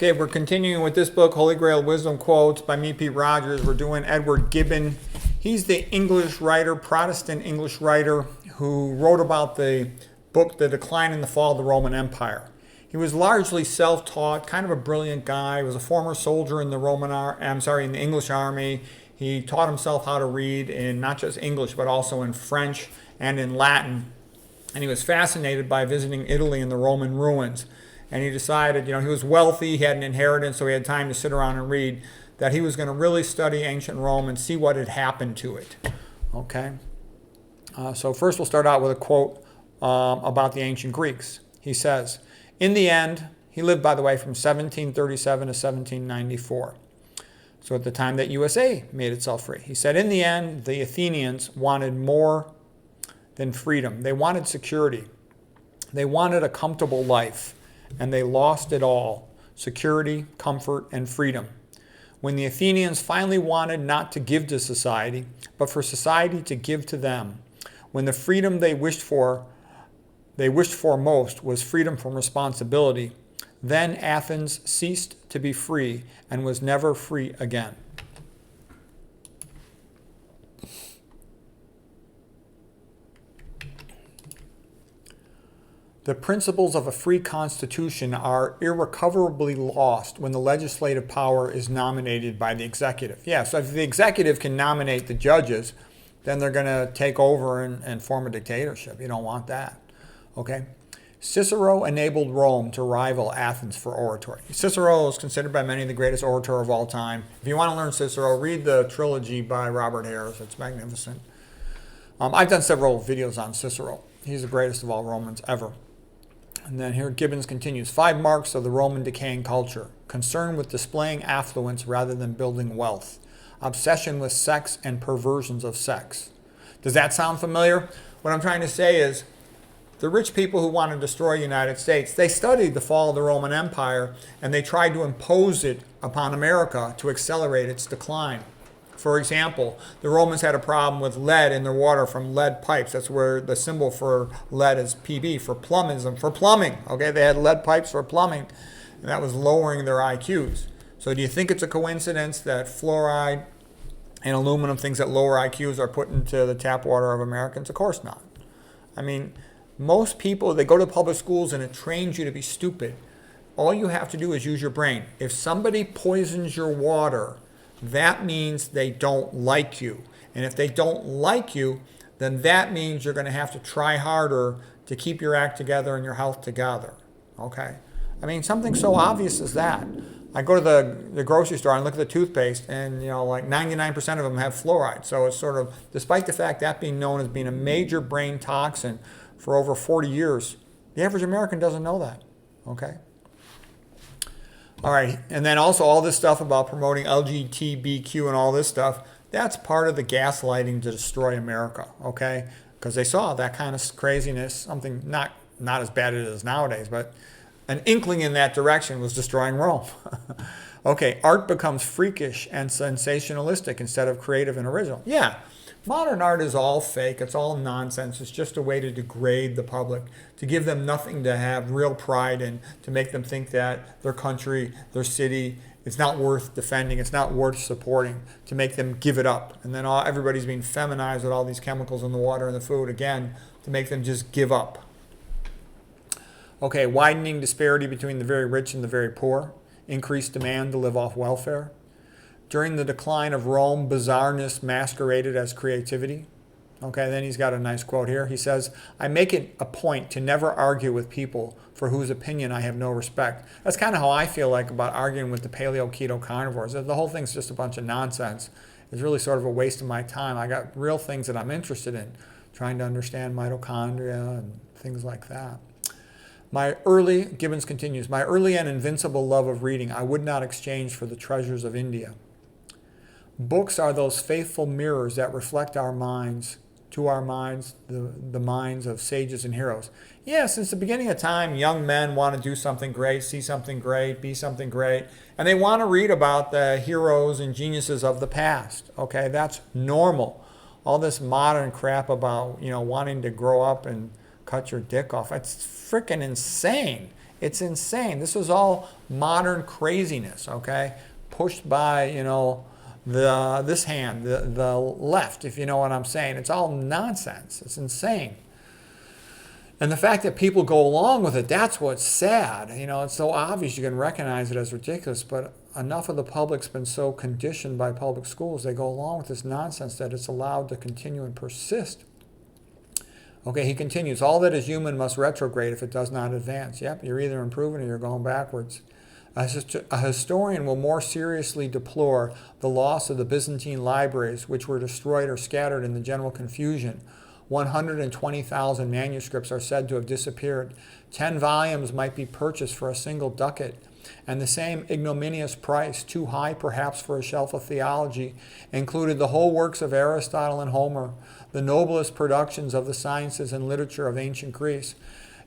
Okay, we're continuing with this book, Holy Grail Wisdom Quotes by me, Pete Rogers. We're doing Edward Gibbon. He's the English writer, Protestant English writer, who wrote about the book, The Decline and the Fall of the Roman Empire. He was largely self-taught, kind of a brilliant guy. He was a former soldier in the in the English army. He taught himself how to read in not just English, but also in French and in Latin. And he was fascinated by visiting Italy and the Roman ruins. And he decided, he was wealthy, he had an inheritance, so he had time to sit around and read, that he was going to really study ancient Rome and see what had happened to it. Okay? So first we'll start out with a quote about the ancient Greeks. He says, in the end, he lived, by the way, from 1737 to 1794. So at the time that USA made itself free. He said, in the end, the Athenians wanted more than freedom. They wanted security. They wanted a comfortable life. And they lost it all, security, comfort, and freedom. When the Athenians finally wanted not to give to society, but for society to give to them, when the freedom they wished for most was freedom from responsibility, then Athens ceased to be free and was never free again. The principles of a free constitution are irrecoverably lost when the legislative power is nominated by the executive. Yeah, so if the executive can nominate the judges, then they're going to take over and form a dictatorship. You don't want that. Okay? Cicero enabled Rome to rival Athens for oratory. Cicero is considered by many the greatest orator of all time. If you want to learn Cicero, read the trilogy by Robert Harris. It's magnificent. I've done several videos on Cicero. He's the greatest of all Romans ever. And then here Gibbons continues, 5 marks of the Roman decaying culture: concern with displaying affluence rather than building wealth, obsession with sex and perversions of sex. Does that sound familiar? What I'm trying to say is the rich people who want to destroy the United States, they studied the fall of the Roman Empire and they tried to impose it upon America to accelerate its decline. For example, the Romans had a problem with lead in their water from lead pipes. That's where the symbol for lead is PB, for plumbing. Okay, they had lead pipes for plumbing, and that was lowering their IQs. So do you think it's a coincidence that fluoride and aluminum, things that lower IQs, are put into the tap water of Americans? Of course not. I mean, most people, they go to public schools and it trains you to be stupid. All you have to do is use your brain. If somebody poisons your water, that means they don't like you. And if they don't like you, then that means you're going to have to try harder to keep your act together and your health together. Okay? I mean, something so obvious as that. I go to the grocery store and look at the toothpaste, and like 99% of them have fluoride. So it's sort of, despite the fact that being known as being a major brain toxin for over 40 years, the average American doesn't know that. Okay? All right, and then also all this stuff about promoting LGBTQ and all this stuff, that's part of the gaslighting to destroy America, okay? Because they saw that kind of craziness, something not as bad as it is nowadays, but an inkling in that direction was destroying Rome. Okay, art becomes freakish and sensationalistic instead of creative and original. Yeah, modern art is all fake. It's all nonsense. It's just a way to degrade the public, to give them nothing to have real pride in, to make them think that their country, their city, it's not worth defending, it's not worth supporting, to make them give it up. And then everybody's being feminized with all these chemicals in the water and the food, again, to make them just give up. Okay, widening disparity between the very rich and the very poor, increased demand to live off welfare. During the decline of Rome, bizarreness masqueraded as creativity. Okay, then he's got a nice quote here. He says, I make it a point to never argue with people for whose opinion I have no respect. That's kind of how I feel like about arguing with the paleo-keto carnivores. The whole thing's just a bunch of nonsense. It's really sort of a waste of my time. I got real things that I'm interested in, trying to understand mitochondria and things like that. Gibbons continues, my early and invincible love of reading I would not exchange for the treasures of India. Books are those faithful mirrors that reflect our minds, the minds of sages and heroes. Yeah, since the beginning of time, young men want to do something great, see something great, be something great, and they want to read about the heroes and geniuses of the past. Okay, that's normal. All this modern crap about, wanting to grow up and cut your dick off, it's freaking insane. It's insane. This is all modern craziness, okay? Pushed by, this hand, the left, if you know what I'm saying. It's all nonsense. It's insane. And the fact that people go along with it, that's what's sad. It's so obvious you can recognize it as ridiculous, but enough of the public's been so conditioned by public schools, they go along with this nonsense that it's allowed to continue and persist. Okay, he continues, all that is human must retrograde if it does not advance. Yep, you're either improving or you're going backwards. A historian will more seriously deplore the loss of the Byzantine libraries, which were destroyed or scattered in the general confusion. 120,000 manuscripts are said to have disappeared. 10 volumes might be purchased for a single ducat, and the same ignominious price, too high perhaps for a shelf of theology, included the whole works of Aristotle and Homer, the noblest productions of the sciences and literature of ancient Greece.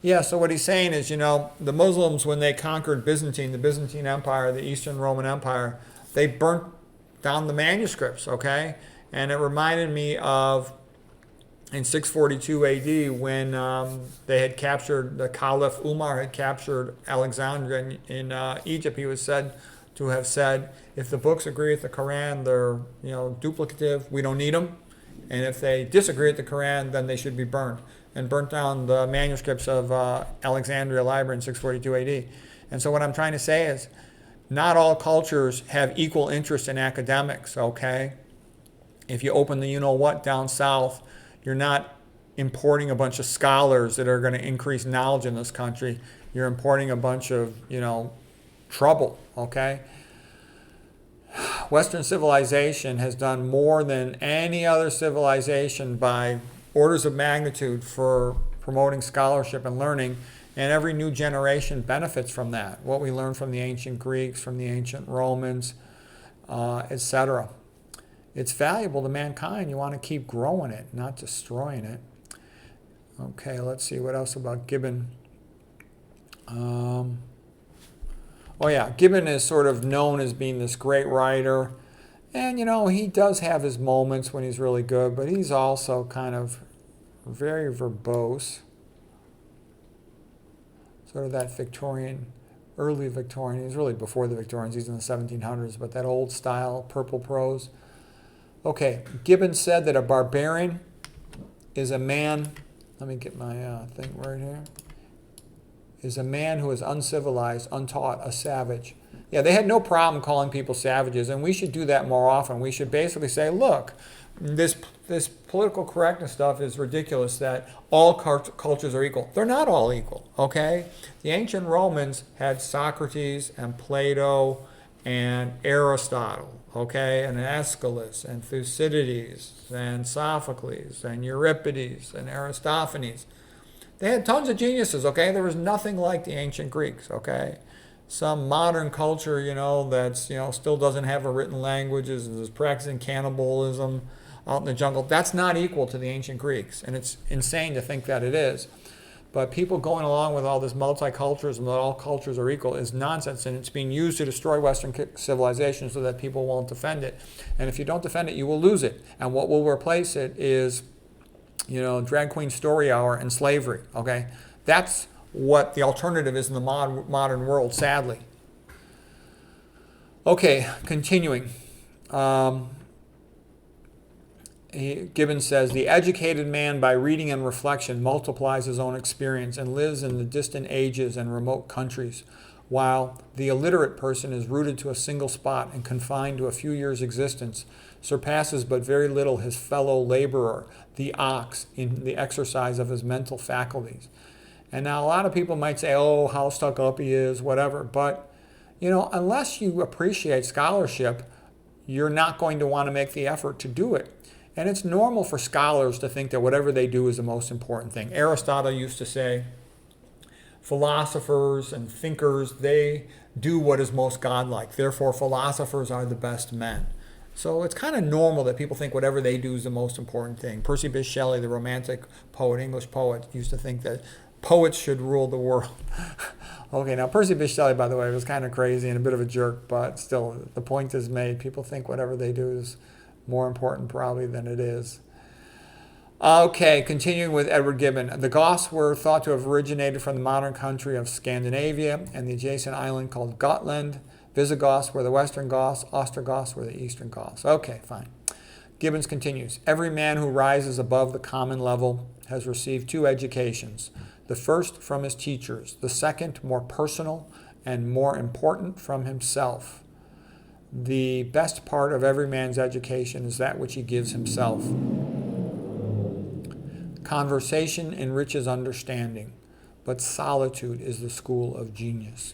Yeah, so what he's saying is, the Muslims, when they conquered the Byzantine Empire, the Eastern Roman Empire, they burnt down the manuscripts, okay? And it reminded me of in 642 AD when they had captured, the Caliph Umar had captured Alexandria in Egypt. He was said to have said, if the books agree with the Quran, they're duplicative, we don't need them. And if they disagree with the Quran, then they should be burned. And burnt down the manuscripts of Alexandria Library in 642 AD. And so what I'm trying to say is, not all cultures have equal interest in academics, okay? If you open the you-know-what down south, you're not importing a bunch of scholars that are going to increase knowledge in this country. You're importing a bunch of, trouble, okay? Western civilization has done more than any other civilization by orders of magnitude for promoting scholarship and learning, and every new generation benefits from that. What we learn from the ancient Greeks, from the ancient Romans, etc. It's valuable to mankind. You want to keep growing it, not destroying it. Okay, let's see what else about Gibbon. Gibbon is sort of known as being this great writer. And, he does have his moments when he's really good, but he's also kind of very verbose. Sort of that early Victorian. He's really before the Victorians. He's in the 1700s, but that old style, purple prose. Okay, Gibbon said that a barbarian is a man, let me get my thing right here, is a man who is uncivilized, untaught, a savage. Yeah, they had no problem calling people savages, and we should do that more often. We should basically say, look, this political correctness stuff is ridiculous, that all cultures are equal. They're not all equal, okay? The ancient Romans had Socrates and Plato and Aristotle, okay, and Aeschylus and Thucydides and Sophocles and Euripides and Aristophanes. They had tons of geniuses, okay? There was nothing like the ancient Greeks, okay? Some modern culture, that's, still doesn't have a written language, is practicing cannibalism out in the jungle. That's not equal to the ancient Greeks, and it's insane to think that it is. But people going along with all this multiculturalism, that all cultures are equal, is nonsense, and it's being used to destroy Western civilization so that people won't defend it. And if you don't defend it, you will lose it. And what will replace it is, drag queen story hour and slavery, okay? That's what the alternative is in the modern world, sadly. Okay, continuing. Gibbon says, the educated man by reading and reflection multiplies his own experience and lives in the distant ages and remote countries, while the illiterate person is rooted to a single spot and confined to a few years' existence, surpasses but very little his fellow laborer, the ox, in the exercise of his mental faculties. And now a lot of people might say, oh, how stuck up he is, whatever. But, unless you appreciate scholarship, you're not going to want to make the effort to do it. And it's normal for scholars to think that whatever they do is the most important thing. Aristotle used to say, philosophers and thinkers, they do what is most godlike. Therefore, philosophers are the best men. So it's kind of normal that people think whatever they do is the most important thing. Percy Bysshe Shelley, the romantic poet, English poet, used to think that poets should rule the world. Okay, now Percy Bysshe Shelley, by the way, was kind of crazy and a bit of a jerk, but still, the point is made. People think whatever they do is more important probably than it is. Okay, continuing with Edward Gibbon. The Goths were thought to have originated from the modern country of Scandinavia and the adjacent island called Gotland. Visigoths were the Western Goths. Ostrogoths were the Eastern Goths. Okay, fine. Gibbons continues. Every man who rises above the common level has received two educations. The first from his teachers, the second more personal and more important from himself. The best part of every man's education is that which he gives himself. Conversation enriches understanding, but solitude is the school of genius.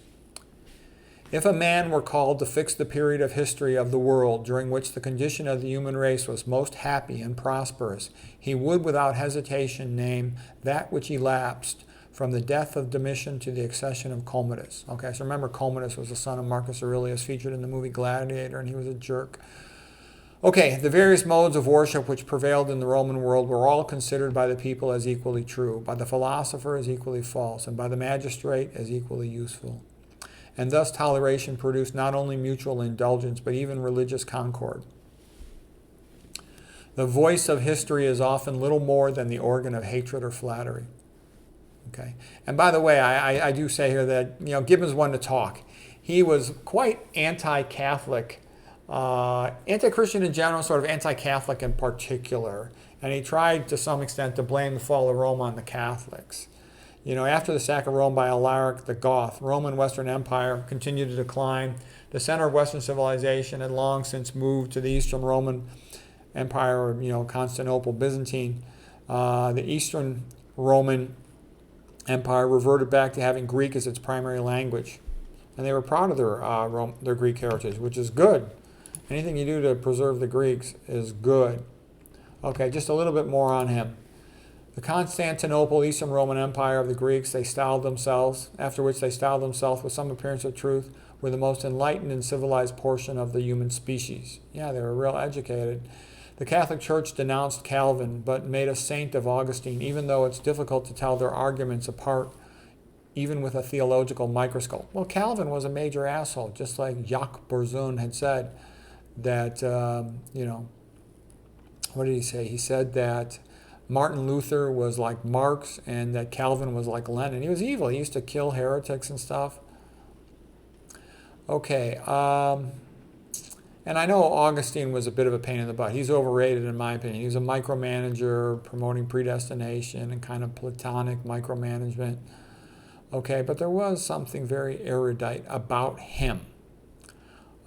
If a man were called to fix the period of history of the world during which the condition of the human race was most happy and prosperous, he would without hesitation name that which elapsed from the death of Domitian to the accession of Commodus. Okay, so remember Commodus was the son of Marcus Aurelius, featured in the movie Gladiator, and he was a jerk. Okay, the various modes of worship which prevailed in the Roman world were all considered by the people as equally true, by the philosopher as equally false, and by the magistrate as equally useful. And thus toleration produced not only mutual indulgence, but even religious concord. The voice of history is often little more than the organ of hatred or flattery. Okay, and by the way, I do say here that Gibbon's one to talk. He was quite anti-Catholic. Anti-Christian in general, sort of anti-Catholic in particular. And he tried to some extent to blame the fall of Rome on the Catholics. After the sack of Rome by Alaric the Goth, Roman Western Empire continued to decline. The center of Western civilization had long since moved to the Eastern Roman Empire, Constantinople, Byzantine. The Eastern Roman Empire reverted back to having Greek as its primary language. And they were proud of their Greek heritage, which is good. Anything you do to preserve the Greeks is good. Okay, just a little bit more on him. The Constantinople, Eastern Roman Empire of the Greeks, after which they styled themselves with some appearance of truth, were the most enlightened and civilized portion of the human species. Yeah, they were real educated. The Catholic Church denounced Calvin, but made a saint of Augustine, even though it's difficult to tell their arguments apart, even with a theological microscope. Well, Calvin was a major asshole, just like Jacques Bourzoon had said. That, what did he say? He said that Martin Luther was like Marx and that Calvin was like Lenin. He was evil. He used to kill heretics and stuff. Okay, and I know Augustine was a bit of a pain in the butt. He's overrated in my opinion. He was a micromanager promoting predestination and kind of Platonic micromanagement. Okay, but there was something very erudite about him.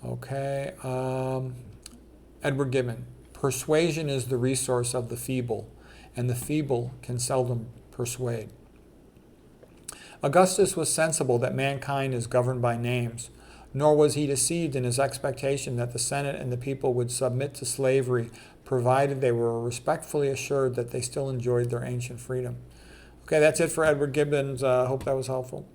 Okay, Edward Gibbon. Persuasion is the resource of the feeble, and the feeble can seldom persuade. Augustus was sensible that mankind is governed by names, nor was he deceived in his expectation that the Senate and the people would submit to slavery, provided they were respectfully assured that they still enjoyed their ancient freedom. Okay, that's it for Edward Gibbons. Hope that was helpful.